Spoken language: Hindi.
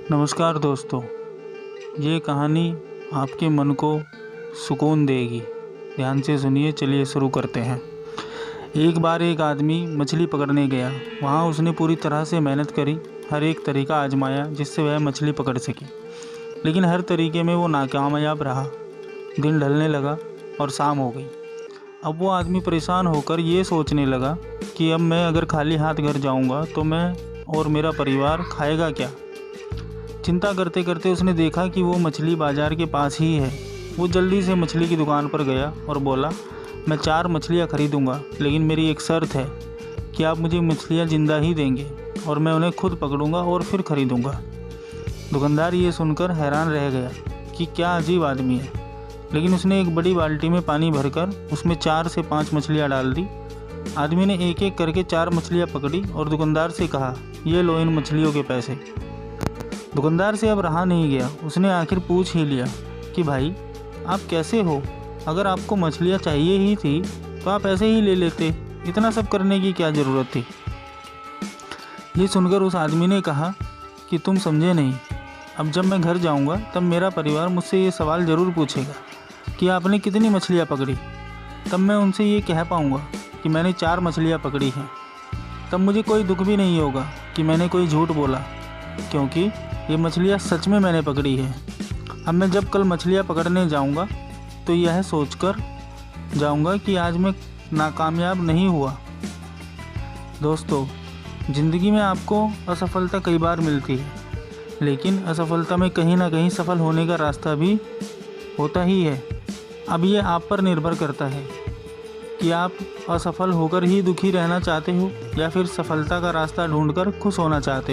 नमस्कार दोस्तों, ये कहानी आपके मन को सुकून देगी। ध्यान से सुनिए। चलिए शुरू करते हैं। एक बार एक आदमी मछली पकड़ने गया। वहाँ उसने पूरी तरह से मेहनत करी, हर एक तरीका आजमाया जिससे वह मछली पकड़ सके, लेकिन हर तरीके में वो नाकामयाब रहा। दिन ढलने लगा और शाम हो गई। अब वो आदमी परेशान होकर ये सोचने लगा कि अब मैं अगर खाली हाथ घर जाऊँगा तो मैं और मेरा परिवार खाएगा क्या। चिंता करते करते उसने देखा कि वो मछली बाज़ार के पास ही है। वो जल्दी से मछली की दुकान पर गया और बोला, मैं 4 मछलियाँ खरीदूँगा, लेकिन मेरी एक शर्त है कि आप मुझे मछलियाँ ज़िंदा ही देंगे और मैं उन्हें खुद पकड़ूँगा और फिर खरीदूँगा। दुकानदार ये सुनकर हैरान रह गया कि क्या अजीब आदमी है, लेकिन उसने एक बड़ी बाल्टी में पानी भरकर उसमें 4 से 5 मछलियाँ डाल दी। आदमी ने एक एक करके 4 मछलियाँ पकड़ी और दुकानदार से कहा, ये लो इन मछलियों के पैसे। दुकानदार से अब रहा नहीं गया। उसने आखिर पूछ ही लिया कि भाई आप कैसे हो? अगर आपको मछलियाँ चाहिए ही थी तो आप ऐसे ही ले लेते, इतना सब करने की क्या ज़रूरत थी। ये सुनकर उस आदमी ने कहा कि तुम समझे नहीं। अब जब मैं घर जाऊंगा तब मेरा परिवार मुझसे ये सवाल ज़रूर पूछेगा कि आपने कितनी मछलियाँ पकड़ी। तब मैं उनसे ये कह पाऊँगा कि मैंने 4 मछलियाँ पकड़ी हैं। तब मुझे कोई दुख भी नहीं होगा कि मैंने कोई झूठ बोला, क्योंकि ये मछलियाँ सच में मैंने पकड़ी है। अब मैं जब कल मछलियाँ पकड़ने जाऊँगा तो यह सोचकर जाऊँगा कि आज मैं नाकामयाब नहीं हुआ। दोस्तों, ज़िंदगी में आपको असफलता कई बार मिलती है, लेकिन असफलता में कहीं ना कहीं सफल होने का रास्ता भी होता ही है। अब ये आप पर निर्भर करता है कि आप असफल होकर ही दुखी रहना चाहते हो या फिर सफलता का रास्ता ढूंढकर खुश होना चाहते हो।